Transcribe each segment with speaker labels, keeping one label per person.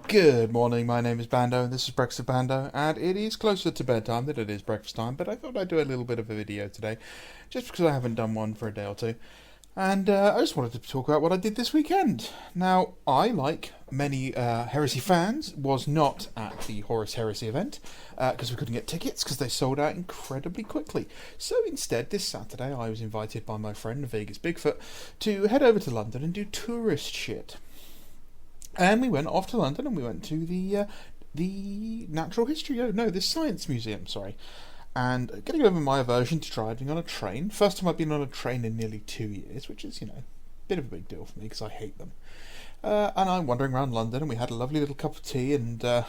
Speaker 1: Good morning, my name is Bando and this is Breakfast of Bando, and it is closer to bedtime than it is breakfast time, but I thought I'd do a little bit of a video today, just because I haven't done one for a day or two, and I just wanted to talk about what I did this weekend. Now, I, like many Heresy fans, was not at the Horus Heresy event, because we couldn't get tickets, because they sold out incredibly quickly. So instead, this Saturday, I was invited by my friend Vegas Bigfoot to head over to London and do tourist shit. And we went off to London and we went to the Natural History, the Science Museum, sorry. And getting over my aversion to driving on a train. First time I've been on a train in nearly 2 years, which is, a bit of a big deal for me because I hate them. And I'm wandering around London and we had a lovely little cup of tea and a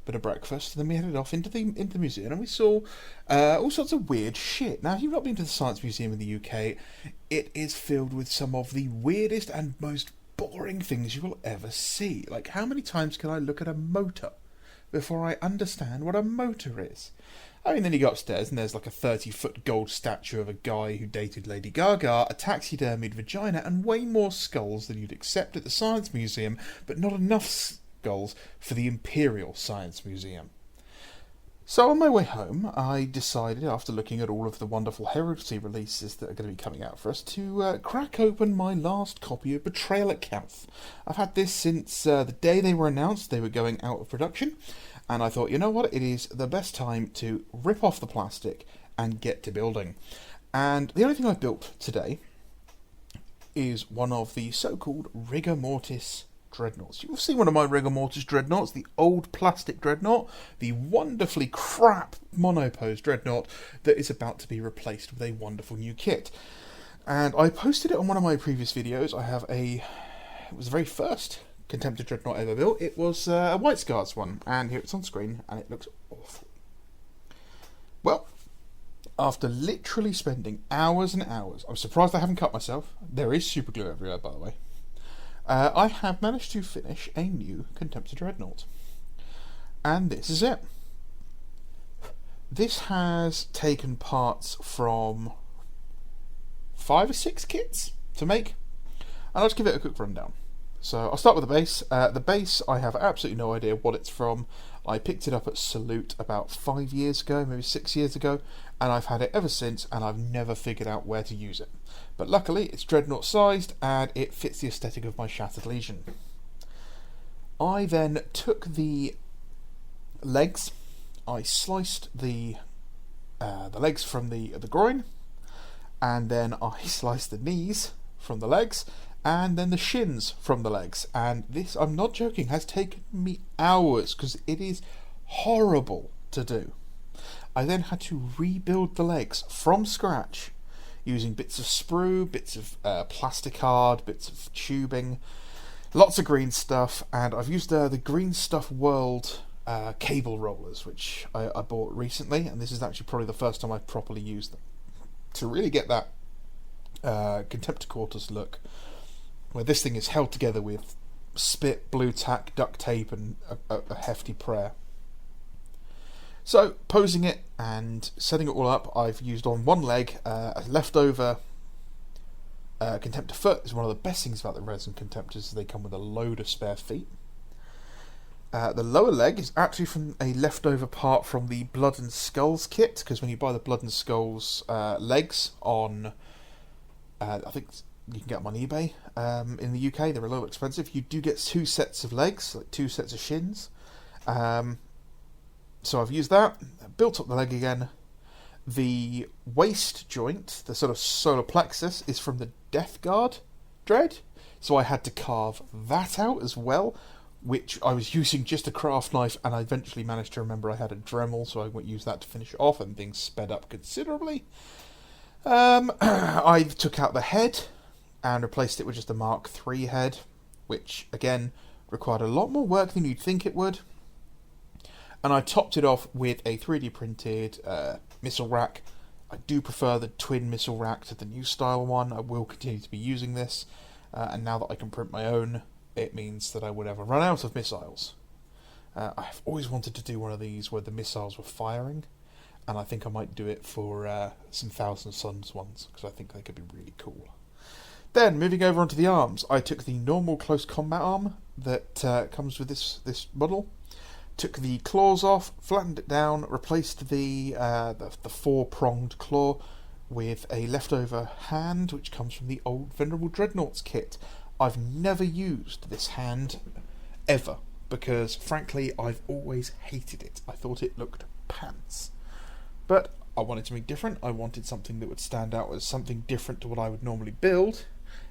Speaker 1: bit of breakfast. And then we headed off into the museum and we saw all sorts of weird shit. Now, if you've not been to the Science Museum in the UK, it is filled with some of the weirdest and most boring things you will ever see. Like, how many times can I look at a motor before I understand what a motor is? I mean, then you go upstairs and there's like a 30-foot gold statue of a guy who dated Lady Gaga, a taxidermied vagina, and way more skulls than you'd accept at the Science Museum, but not enough skulls for the Imperial Science Museum. So on my way home, I decided, after looking at all of the wonderful Heresy releases that are going to be coming out for us, to crack open my last copy of Betrayal at Couth. I've had this since the day they were announced they were going out of production, and I thought, you know what, it is the best time to rip off the plastic and get to building. And the only thing I've built today is one of the so-called Rigor Mortis dreadnoughts. You'll see one of my Rigor Mortis dreadnoughts, the old plastic dreadnought, the wonderfully crap monopose dreadnought that is about to be replaced with a wonderful new kit. And I posted it on one of my previous videos. It was the very first Contemptor dreadnought I ever built. It was a White Scars one, and here it's on screen, and it looks awful. Well, after literally spending hours and hours, I'm surprised I haven't cut myself. There is super glue everywhere, by the way. I have managed to finish a new Contemptor dreadnought. And this is it. This has taken parts from 5 or 6 kits to make. And I'll just give it a quick rundown. So I'll start with the base. The base, I have absolutely no idea what it's from. I picked it up at Salute about 5 years ago, maybe 6 years ago, and I've had it ever since, and I've never figured out where to use it. But luckily, it's dreadnought sized, and it fits the aesthetic of my Shattered Legion. I then took the legs. I sliced the legs from the groin, and then I sliced the knees from the legs, and then the shins from the legs. And this, I'm not joking, has taken me hours because it is horrible to do. I then had to rebuild the legs from scratch using bits of sprue, bits of plasticard, bits of tubing, lots of green stuff, and I've used the Green Stuff World cable rollers, which I bought recently, and this is actually probably the first time I've properly used them to really get that Contemptor Quarters look, where this thing is held together with spit, blue tack, duct tape, and a hefty prayer. So, posing it and setting it all up, I've used on one leg a leftover Contemptor foot. Is one of the best things about the resin Contemptors, is they come with a load of spare feet. The lower leg is actually from a leftover part from the Blood and Skulls kit, because when you buy the Blood and Skulls legs on, I think you can get them on eBay. In the UK, they're a little expensive. You do get 2 sets of legs, like 2 sets of shins. So I've used that, built up the leg again. The waist joint, the sort of solar plexus, is from the Death Guard dread. So I had to carve that out as well, which I was using just a craft knife, and I eventually managed to remember I had a Dremel, so I went use that to finish it off, and things sped up considerably. I took out the head and replaced it with just a Mark III head, which, again, required a lot more work than you'd think it would. And I topped it off with a 3D printed missile rack. I do prefer the twin missile rack to the new style one. I will continue to be using this, and now that I can print my own, it means that I would never run out of missiles. I've always wanted to do one of these where the missiles were firing, and I think I might do it for some Thousand Suns ones, because I think they could be really cool. Then, moving over onto the arms, I took the normal close combat arm, that comes with this model. Took the claws off, flattened it down, replaced the 4-pronged claw with a leftover hand, which comes from the old Venerable Dreadnoughts kit. I've never used this hand ever, because frankly I've always hated it. I thought it looked pants. But I wanted something different. I wanted something that would stand out as something different to what I would normally build,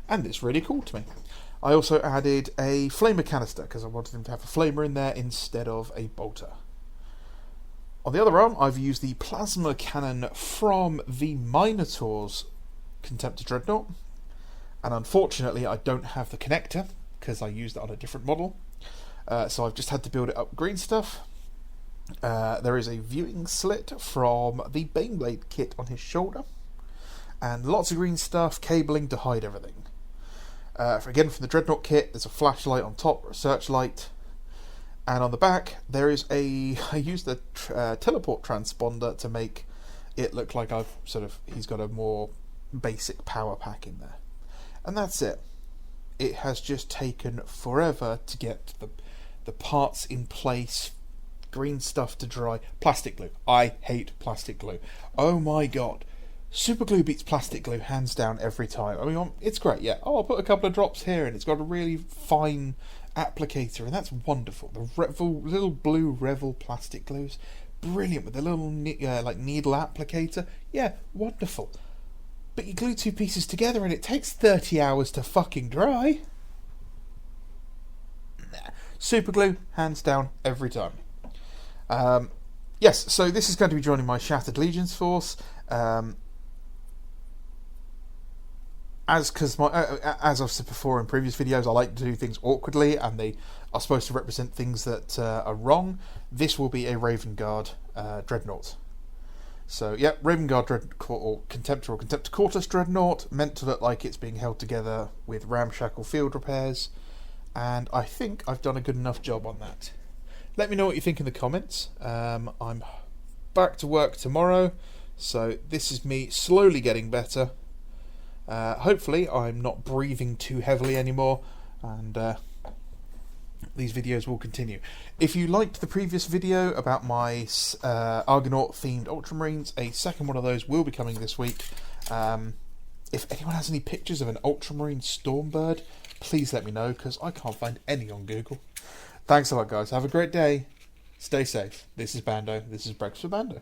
Speaker 1: and this really called to me. I also added a flamer canister, because I wanted him to have a flamer in there instead of a bolter. On the other arm, I've used the plasma cannon from the Minotaur's Contemptor Dreadnought, and unfortunately I don't have the connector, because I used it on a different model, so I've just had to build it up green stuff. There is a viewing slit from the Baneblade kit on his shoulder, and lots of green stuff, cabling to hide everything. Again, from the Dreadnought kit, there's a flashlight on top, a searchlight, and on the back there is I used the teleport transponder to make it look like he's got a more basic power pack in there. And that's it. It has just taken forever to get the parts in place, green stuff to dry. Plastic glue. I hate plastic glue. Oh my god. Super glue beats plastic glue hands down every time. I mean, it's great, yeah. Oh, I'll put a couple of drops here and it's got a really fine applicator, and that's wonderful. The little blue Revel plastic glues, brilliant, with the little needle applicator. Yeah, wonderful. But you glue two pieces together and it takes 30 hours to fucking dry. Nah. Super glue, hands down, every time. Yes, so this is going to be joining my Shattered Legions force. As I've said before in previous videos, I like to do things awkwardly, and they are supposed to represent things that are wrong. This will be a Raven Guard Dreadnought. So, yeah, Raven Guard Contemptor or Contemptor Mortis Dreadnought, meant to look like it's being held together with ramshackle field repairs, and I think I've done a good enough job on that. Let me know what you think in the comments. I'm back to work tomorrow, so this is me slowly getting better. Hopefully I'm not breathing too heavily anymore, and these videos will continue. If you liked the previous video about my Argonaut themed Ultramarines, a second one of those will be coming this week. If anyone has any pictures of an Ultramarine Stormbird, please let me know, because I can't find any on Google. Thanks a lot, guys. Have a great day. Stay safe. This is Bando. This is Breakfast with Bando.